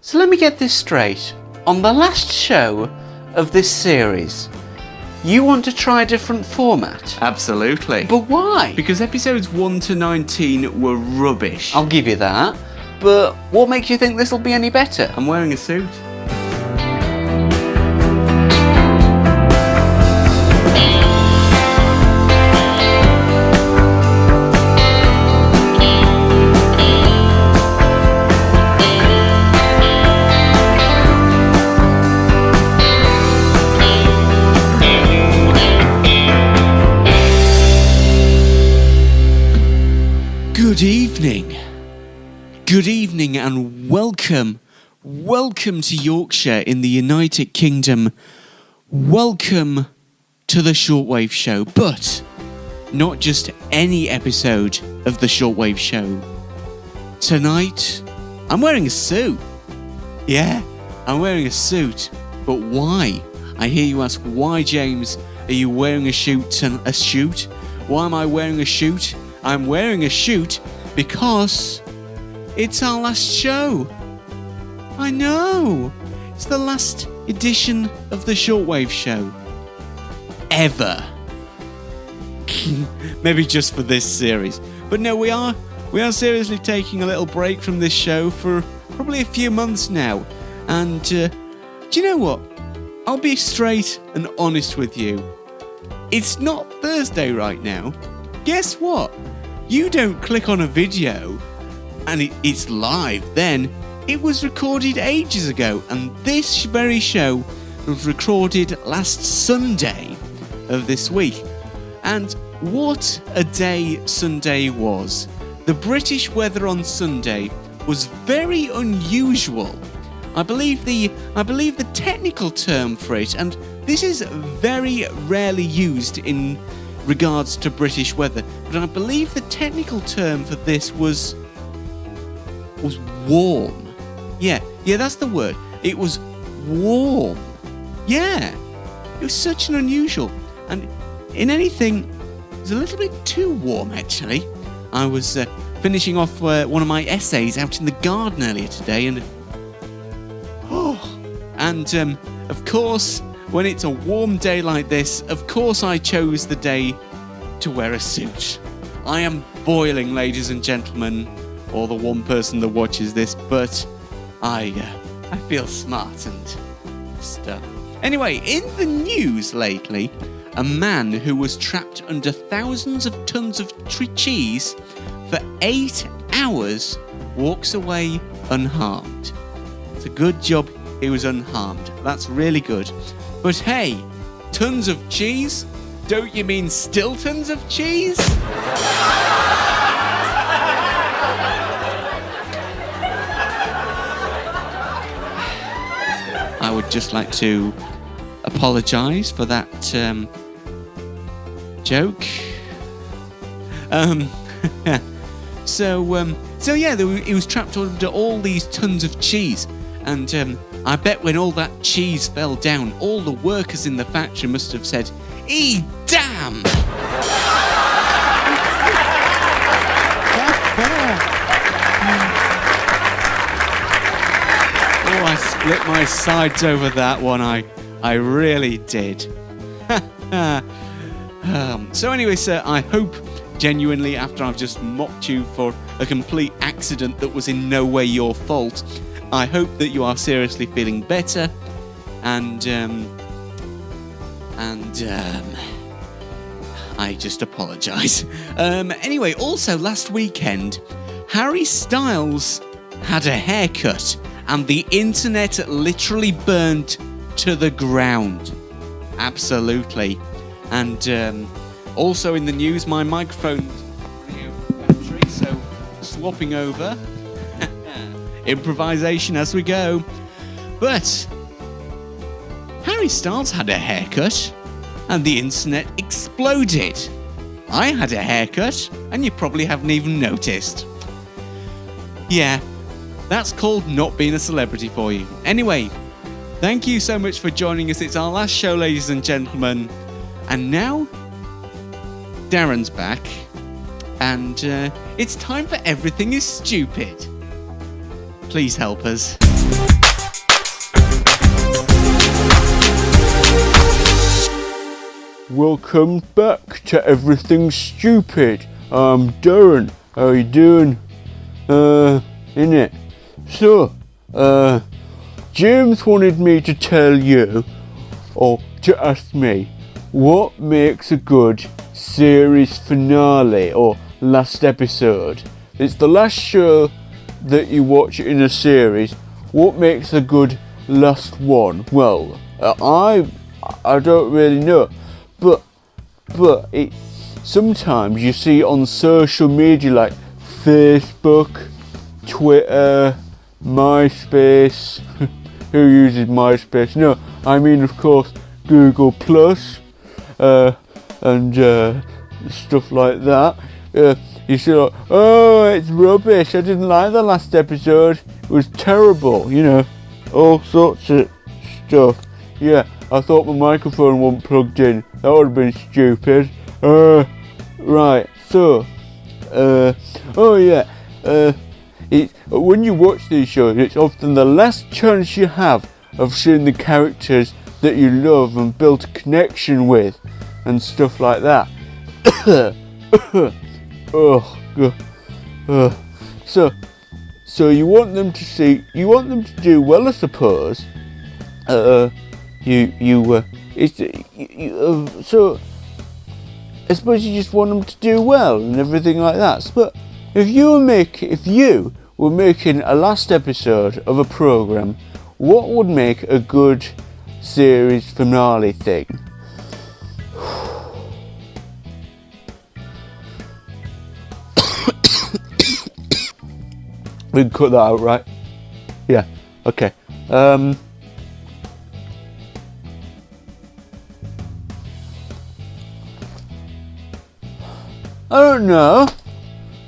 So let me get this straight. On the last show of this series, you want to try a different format? Absolutely. But why? Because episodes 1 to 19 were rubbish. I'll give you that. But what makes you think this will be any better? I'm wearing a suit. Good evening and welcome to Yorkshire in the United Kingdom. Welcome to the Shortwave Show, but not just any episode of the Shortwave Show. Tonight, I'm wearing a suit. Yeah, I'm wearing a suit, but why? I hear you ask, why, James, are you wearing a suit? Why am I wearing a suit? I'm wearing a suit because it's our last show. I know. It's the last edition of the Shortwave Show. Ever. Maybe just for this series. But no, we are seriously taking a little break from this show for probably a few months now. And do you know what? I'll be straight and honest with you. It's not Thursday right now. Guess what? You don't click on a video and it's live then. It was recorded ages ago, and this very show was recorded last Sunday of this week. And what a day Sunday was. The British weather on Sunday was very unusual. I believe the technical term for it, and this is very rarely used in regards to British weather, but I believe the technical term for this was warm. Yeah, that's the word. It was warm. Yeah, it was such an unusual, and in anything, it was a little bit too warm actually. I was finishing off one of my essays out in the garden earlier today, and of course, when it's a warm day like this, of course I chose the day to wear a suit. I am boiling, ladies and gentlemen, or the one person that watches this, but I feel smart and stuff. Anyway, in the news lately, a man who was trapped under thousands of tons of cheese for 8 hours walks away unharmed. It's a good job he was unharmed. That's really good. But hey, tons of cheese? Don't you mean still tons of cheese? I would just like to apologise for that joke. So yeah, he was trapped under all these tons of cheese, and I bet when all that cheese fell down, all the workers in the factory must have said, damn! Oh, I split my sides over that one. I really did. So anyway, sir, I hope genuinely, after I've just mocked you for a complete accident that was in no way your fault, I hope that you are seriously feeling better, and I just apologise. Anyway, also last weekend, Harry Styles had a haircut, and the internet literally burned to the ground. Absolutely. And also in the news, my microphone's running out of battery, so swapping over. Improvisation as we go. But Harry Styles had a haircut, and the internet exploded. I had a haircut, and you probably haven't even noticed. Yeah, that's called not being a celebrity for you. Anyway, thank you so much for joining us. It's our last show, ladies and gentlemen. And now, Darren's back, and it's time for Everything is Stupid. Please help us. Welcome back to Everything Stupid. I'm Darren. How you doing? Innit? So, James wanted me to tell you, or to ask me, what makes a good series finale or last episode? It's the last show that you watch in a series. What makes a good last one? Well, I don't really know, but it sometimes you see on social media like Facebook, Twitter, MySpace. Who uses MySpace? No, I mean of course Google Plus, and stuff like that. You see like, oh, it's rubbish, I didn't like the last episode, it was terrible, you know, all sorts of stuff. Yeah, I thought my microphone wasn't plugged in, that would have been stupid. Right, so, oh yeah, when you watch these shows, it's often the last chance you have of seeing the characters that you love and build a connection with, and stuff like that. So you want them to do well, I suppose. So I suppose you just want them to do well and everything like that. But if you were making a last episode of a program, what would make a good series finale thing? We can cut that out, right? Yeah, okay. I don't know.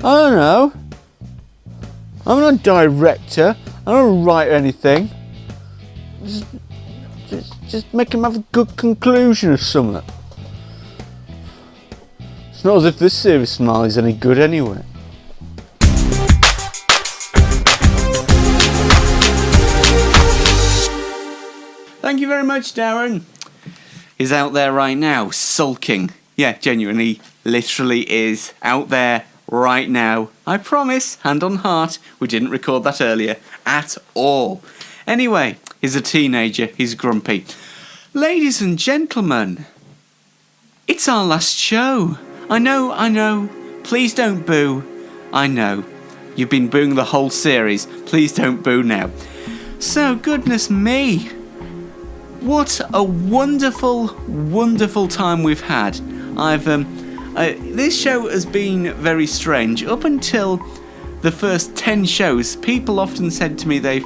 I'm not a director. I don't write anything. Just make him have a good conclusion or something. It's not as if this series finale is any good anyway. Thank you very much, Darren. He's out there right now, sulking. Yeah, genuinely, literally is out there right now. I promise, hand on heart, we didn't record that earlier at all. Anyway, he's a teenager, he's grumpy. Ladies and gentlemen, it's our last show. I know, please don't boo. I know, you've been booing the whole series, please don't boo now. So, goodness me, what a wonderful, wonderful time we've had. This show has been very strange. Up until the first 10 shows, people often said to me, they've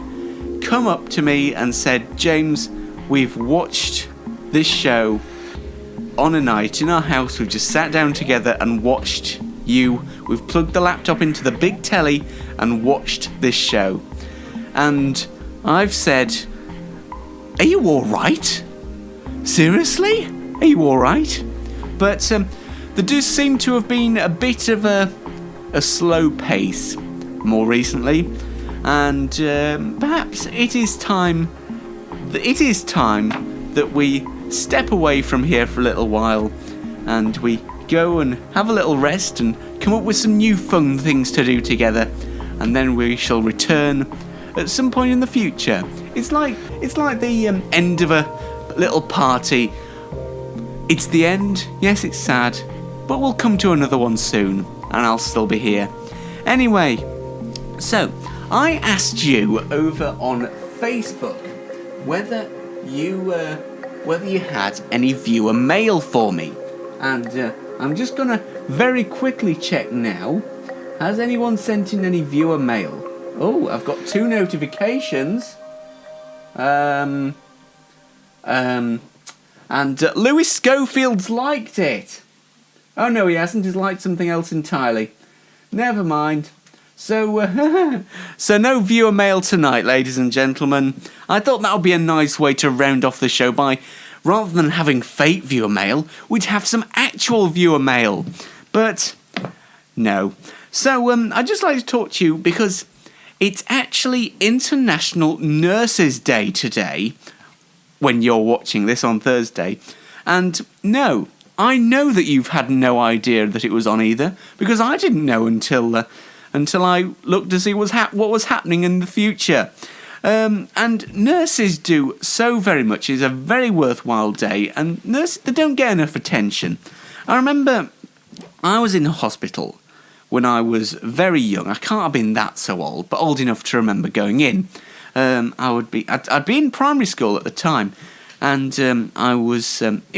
come up to me and said, James, we've watched this show on a night in our house. We've just sat down together and watched you. We've plugged the laptop into the big telly and watched this show. And I've said, are you alright? Seriously? Are you alright? But there does seem to have been a bit of a slow pace more recently, and perhaps it is time that we step away from here for a little while and we go and have a little rest and come up with some new fun things to do together, and then we shall return at some point in the future. It's like the end of a little party. It's the end, yes, it's sad, but we'll come to another one soon, and I'll still be here. Anyway, so I asked you over on Facebook whether you had any viewer mail for me, and I'm just gonna very quickly check now. Has anyone sent in any viewer mail? Oh, I've got 2 notifications. And Lewis Schofield's liked it. Oh no, he hasn't. He's liked something else entirely. Never mind. So, so no viewer mail tonight, ladies and gentlemen. I thought that would be a nice way to round off the show by, rather than having fake viewer mail, we'd have some actual viewer mail. But no. So, I'd just like to talk to you because It's actually International Nurses Day today, when you're watching this on Thursday. And no, I know that you've had no idea that it was on either, because I didn't know until I looked to see what was happening in the future. And nurses do so very much. It's a very worthwhile day, and nurses, they don't get enough attention. I remember I was in a hospital when I was very young. I can't have been that so old, but old enough to remember going in. I'd be in primary school at the time, and it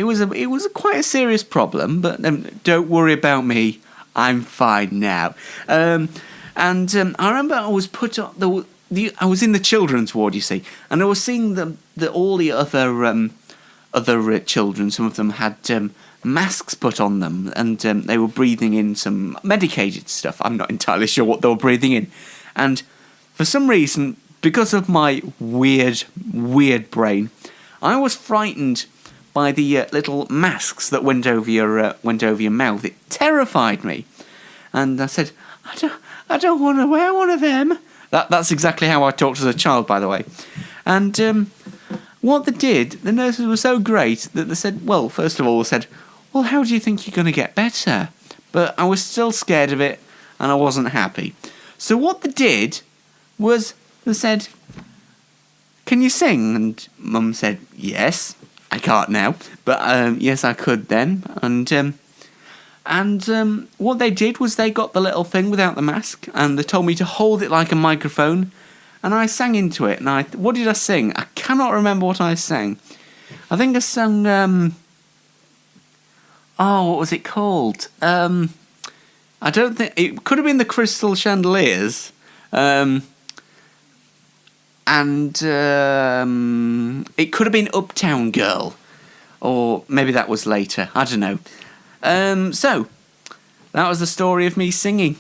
was quite a serious problem. But don't worry about me, I'm fine now. I remember I was put on I was in the children's ward, you see, and I was seeing all the other children. Some of them had masks put on them, and they were breathing in some medicated stuff. I'm not entirely sure what they were breathing in, and for some reason, because of my weird brain, I was frightened by the little masks that went over your mouth. It terrified me, and I said, I don't want to wear one of them. That's exactly how I talked as a child, by the way. And what they did, the nurses were so great that they said, well, first of all, they said, well, how do you think you're going to get better? But I was still scared of it, and I wasn't happy. So what they did was they said, can you sing? And Mum said, yes. I can't now, but yes, I could then. And what they did was they got the little thing without the mask, and they told me to hold it like a microphone, and I sang into it. And what did I sing? I cannot remember what I sang. I think I sang, what was it called? I don't think, it could have been the Crystal Chandeliers, and it could have been Uptown Girl, or maybe that was later, I don't know. So, that was the story of me singing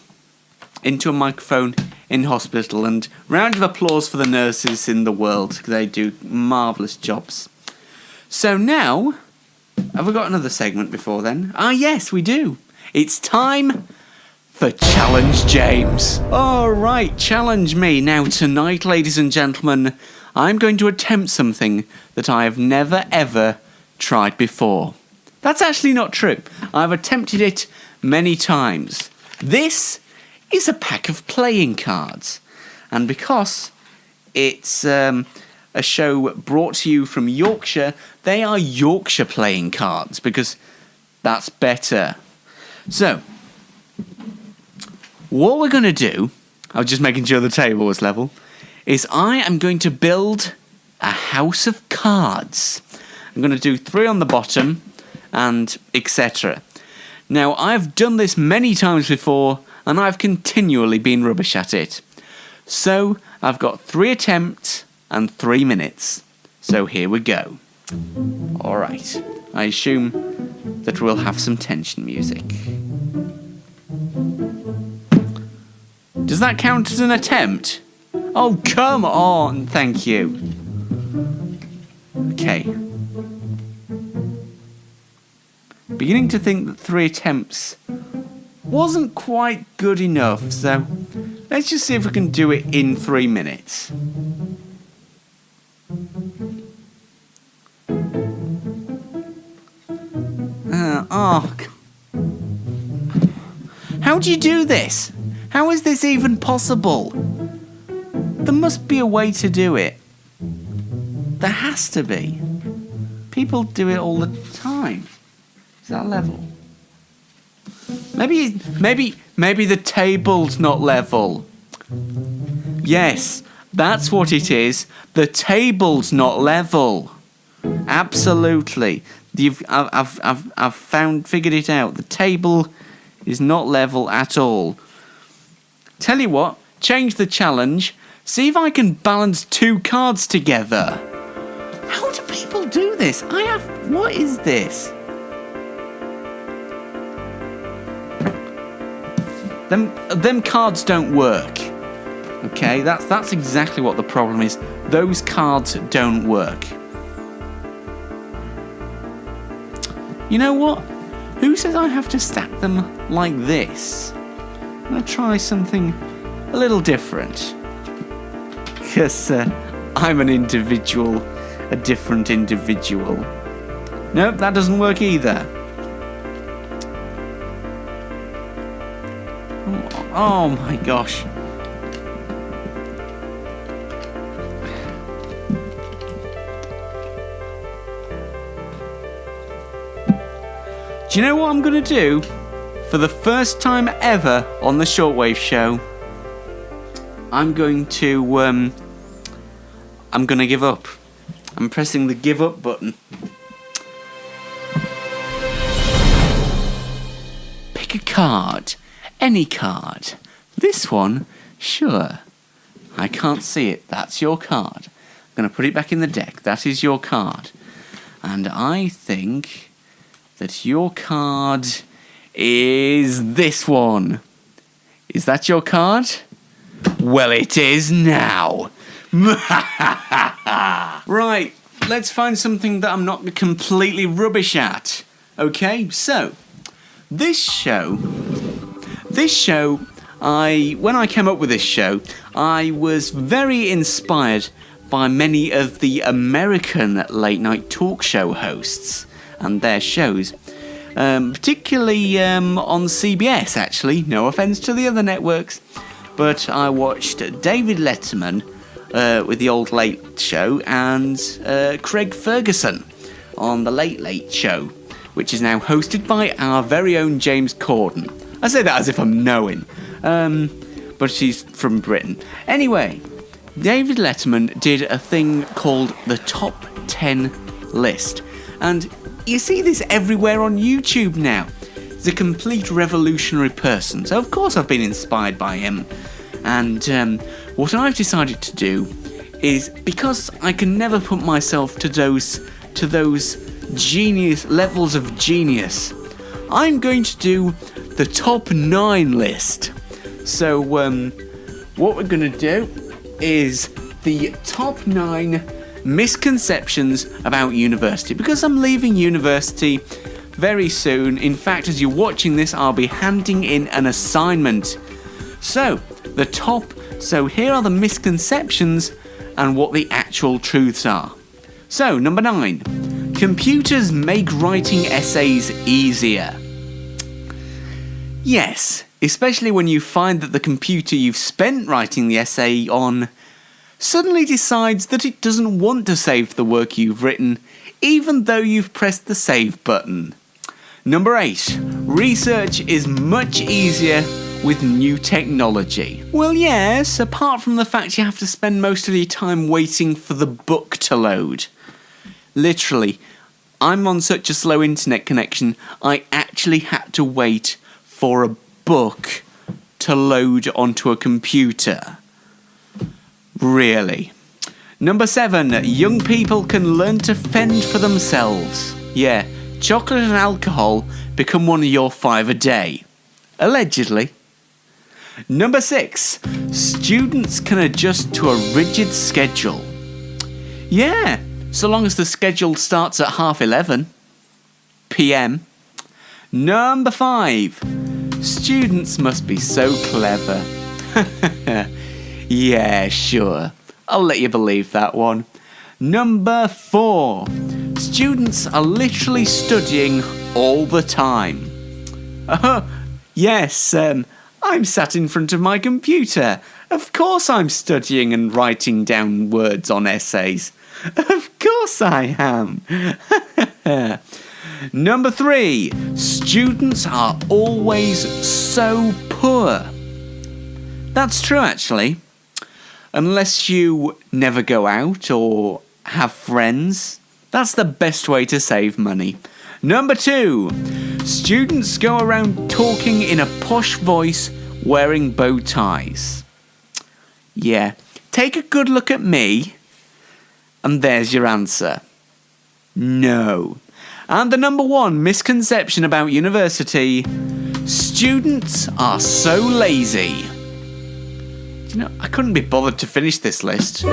into a microphone in hospital, and round of applause for the nurses in the world, because they do marvellous jobs. So now, have we got another segment before then? Ah yes, we do. It's time for Challenge James. Alright, challenge me. Now tonight, ladies and gentlemen, I'm going to attempt something that I have never ever tried before. That's actually not true. I've attempted it many times. This is a pack of playing cards. And because it's a show brought to you from Yorkshire, they are Yorkshire playing cards, because that's better. So, what we're going to do, I was just making sure the table was level, is I am going to build a house of cards. I'm going to do 3 on the bottom, and etc. Now, I've done this many times before, and I've continually been rubbish at it. So, I've got 3 attempts and 3 minutes. So here we go. Alright, I assume that we'll have some tension music. Does that count as an attempt? Oh, come on, thank you. Okay. Beginning to think that 3 attempts wasn't quite good enough, so let's just see if we can do it in 3 minutes. How do you do this? How is this even possible? There must be a way to do it. There has to be. People do it all the time. Is that level? Maybe the table's not level. Yes, that's what it is. The table's not level. Absolutely. I've figured it out. The table is not level at all. Tell you what, change the challenge. See if I can balance 2 cards together. How do people do this? What is this? Them cards don't work. Okay, that's exactly what the problem is. Those cards don't work. You know what? Who says I have to stack them like this? I'm going to try something a little different. because I'm an individual, a different individual. Nope, that doesn't work either. Oh my gosh. Do you know what I'm going to do? For the first time ever on the Shortwave show, I'm going to give up. I'm pressing the give up button. Pick a card. Any card. This one? Sure. I can't see it. That's your card. I'm going to put it back in the deck. That is your card. And I think that your card is this one. Is that your card? Well, it is now. Right, let's find something that I'm not completely rubbish at. Okay, so this show, when I came up with this show, I was very inspired by many of the American late night talk show hosts and their shows, particularly on CBS, actually. No offence to the other networks, but I watched David Letterman with the Old Late Show and Craig Ferguson on the Late Late Show, which is now hosted by our very own James Corden. I say that as if I'm knowing, but she's from Britain. Anyway, David Letterman did a thing called the Top 10 List, and you see this everywhere on YouTube now. He's a complete revolutionary person, so of course I've been inspired by him. And what I've decided to do is, because I can never put myself to those genius levels of genius, I'm going to do the top 9 list. So what we're going to do is the top 9 misconceptions about university, because I'm leaving university very soon. In fact, as you're watching this, I'll be handing in an assignment. So here are the misconceptions and what the actual truths are. So, number 9. Computers make writing essays easier. Yes, especially when you find that the computer you've spent writing the essay on suddenly decides that it doesn't want to save the work you've written, even though you've pressed the save button. Number 8. Research is much easier with new technology. Well, yes, apart from the fact you have to spend most of your time waiting for the book to load. Literally, I'm on such a slow internet connection, I actually had to wait for a book to load onto a computer. Really. Number 7. Young people can learn to fend for themselves. Yeah, chocolate and alcohol become one of your 5 a day. Allegedly. Number 6. Students can adjust to a rigid schedule. Yeah, so long as the schedule starts at 11:30 p.m. Number 5. Students must be so clever. Yeah, sure. I'll let you believe that one. Number 4. Students are literally studying all the time. Yes, I'm sat in front of my computer. Of course I'm studying and writing down words on essays. Of course I am. Number 3. Students are always so poor. That's true, actually. Unless you never go out or have friends, that's the best way to save money. Number 2. Students go around talking in a posh voice, wearing bow ties. Yeah, take a good look at me, and there's your answer. No. And the number 1 misconception about university: students are so lazy. Do you know, I couldn't be bothered to finish this list.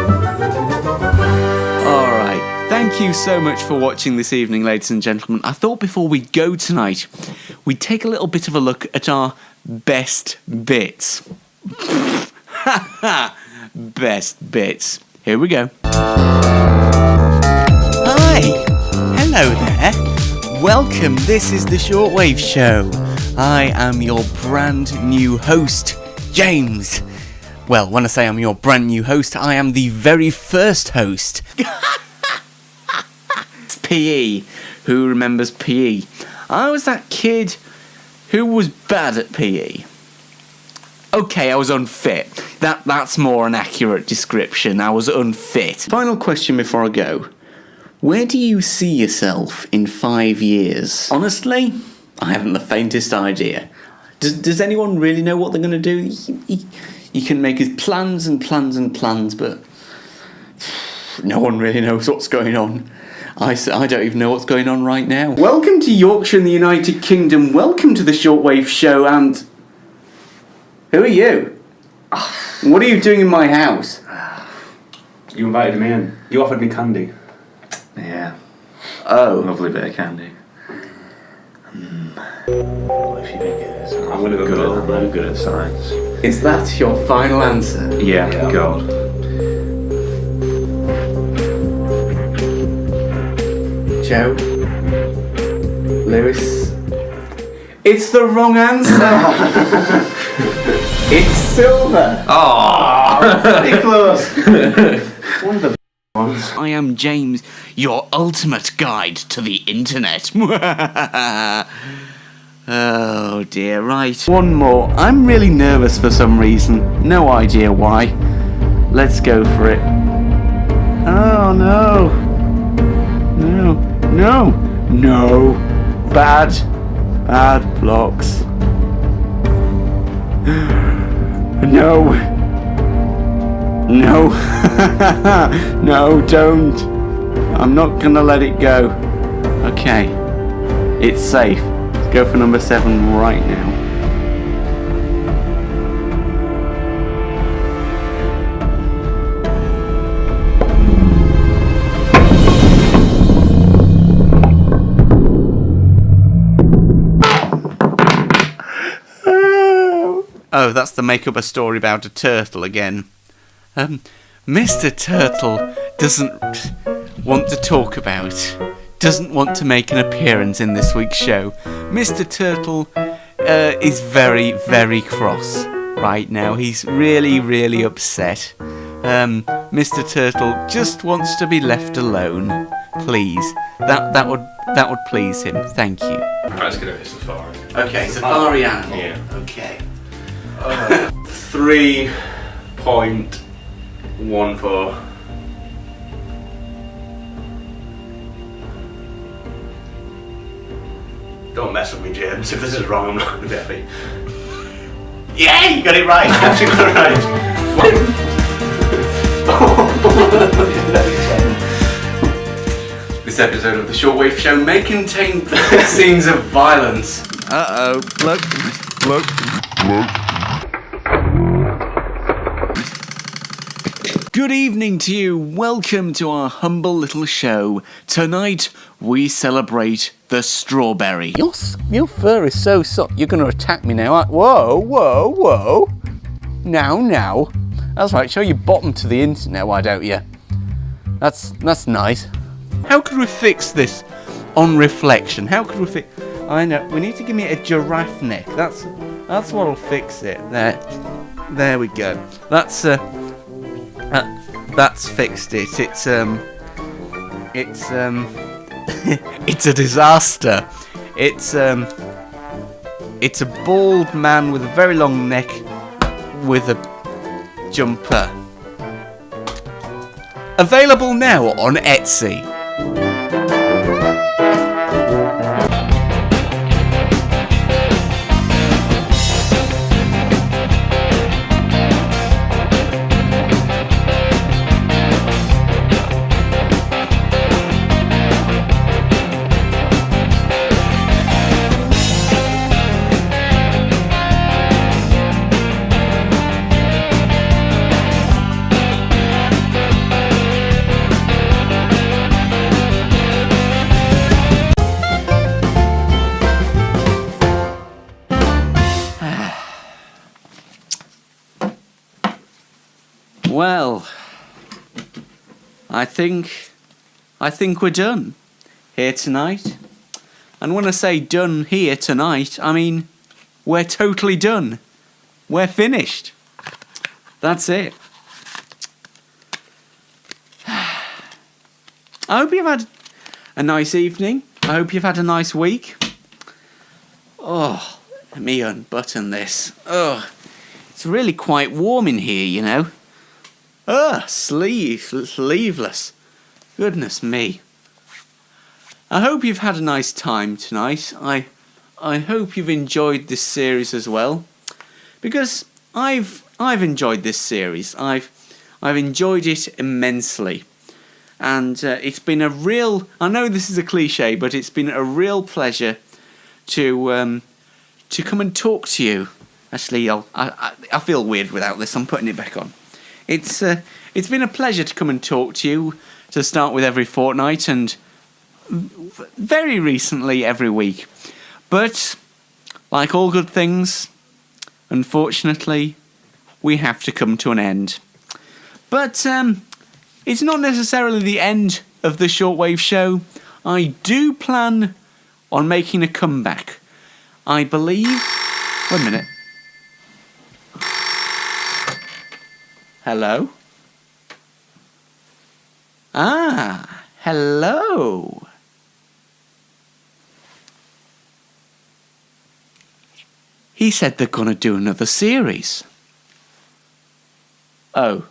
Alright, thank you so much for watching this evening, ladies and gentlemen. I thought before we go tonight, we'd take a little bit of a look at our best bits. best bits. Here we go. Hi! Hello there. Welcome, this is the Shortwave Show. I am your brand new host, James. Well, when I say I'm your brand new host, I am the very first host. It's PE. Who remembers PE? I was that kid who was bad at PE. Okay, I was unfit. That's more an accurate description. I was unfit. Final question before I go. Where do you see yourself in 5 years? Honestly, I haven't the faintest idea. Does anyone really know what they're going to do? You can make plans and plans and plans, but no one really knows what's going on. I don't even know what's going on right now. Welcome to Yorkshire in the United Kingdom. Welcome to the Shortwave Show, and... Who are you? What are you doing in my house? You invited me in. You offered me candy. Yeah. Oh. Lovely bit of candy. What if you think it is? I'm gonna go good. good. I'm no good at science. Is that your final answer? Yeah. God. Joe? Lewis? It's the wrong answer! It's silver! Oh, pretty close. One of the ones. I am James, your ultimate guide to the internet. Oh dear, right. One more. I'm really nervous for some reason. No idea why. Let's go for it. Oh no. No. No. No. Bad blocks. No. No. No, don't. I'm not gonna let it go. Okay. It's safe. Let's go for number 7 right now. Oh, that's the make up a story about a turtle again. Mr. Turtle doesn't want to talk about, doesn't want to make an appearance in this week's show. Mr. Turtle is very, very cross right now. He's really, really upset. Mr. Turtle just wants to be left alone. Please. That would please him. Thank you. Let's get a safari. Okay, safari animal. Yeah. Okay. 3.14. Don't mess with me, James. If this is wrong, I'm not going to be happy. Yeah, you got it right. You actually got it right. This episode of the Shortwave Show may contain scenes of violence. Uh-oh. Look. Good evening to you. Welcome to our humble little show. Tonight, we celebrate the strawberry. Your fur is so soft. You're going to attack me now. Whoa. Now. That's right. Show your bottom to the internet, why don't you? That's nice. How could we fix this on reflection? How could we fix... I know. We need to give me a giraffe neck. That's what'll fix it. There we go. That's fixed it. It's it's a disaster. It's a bald man with a very long neck with a jumper. Available now on Etsy. I think we're done here tonight. And when I say done here tonight, I mean we're totally done. We're finished. That's it. I hope you've had a nice evening. I hope you've had a nice week. Oh, let me unbutton this. Oh, it's really quite warm in here, you know. Sleeveless. Goodness me. I hope you've had a nice time tonight. I hope you've enjoyed this series as well, because I've enjoyed this series. I've enjoyed it immensely. And it's been a real... I know this is a cliche, but it's been a real pleasure to come and talk to you. Actually, I feel weird without this. I'm putting it back on. It's been a pleasure to come and talk to you, to start with every fortnight, and very recently every week. But, like all good things, unfortunately, we have to come to an end. But... it's not necessarily the end of the Shortwave show. I do plan on making a comeback. I believe... Wait a minute. Hello? Ah, hello. He said they're gonna do another series. Oh.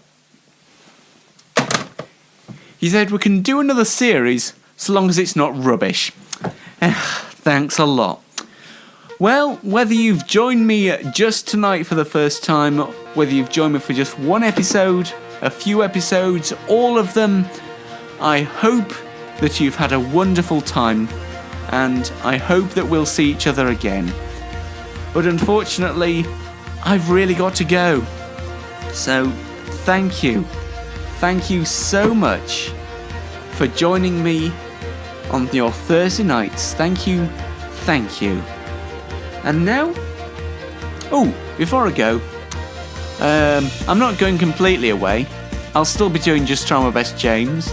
He said we can do another series so long as it's not rubbish. Thanks a lot. Well, whether you've joined me just tonight for the first time, whether you've joined me for just one episode, a few episodes, all of them, I hope that you've had a wonderful time, and I hope that we'll see each other again. But unfortunately, I've really got to go. So, thank you. Thank you so much for joining me on your Thursday nights. Thank you. And now, before I go, I'm not going completely away. I'll still be doing Just Try My Best James,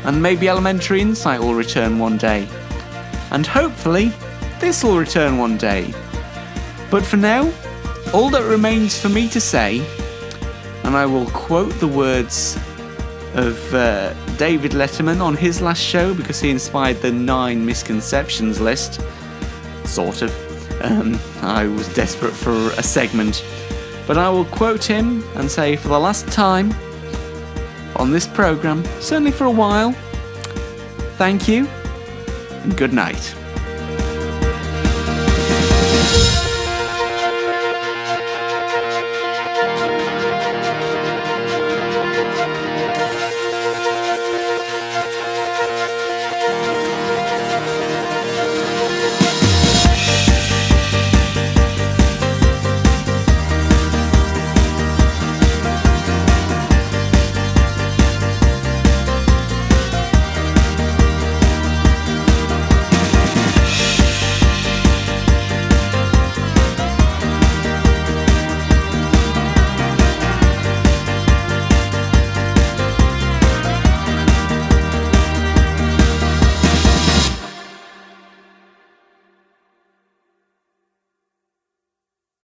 and maybe Elementary Insight will return one day. And hopefully, this will return one day. But for now, all that remains for me to say, and I will quote the words of David Letterman on his last show, because he inspired the 9 misconceptions list. Sort of. I was desperate for a segment. But I will quote him and say, for the last time on this programme, certainly for a while, thank you and good night.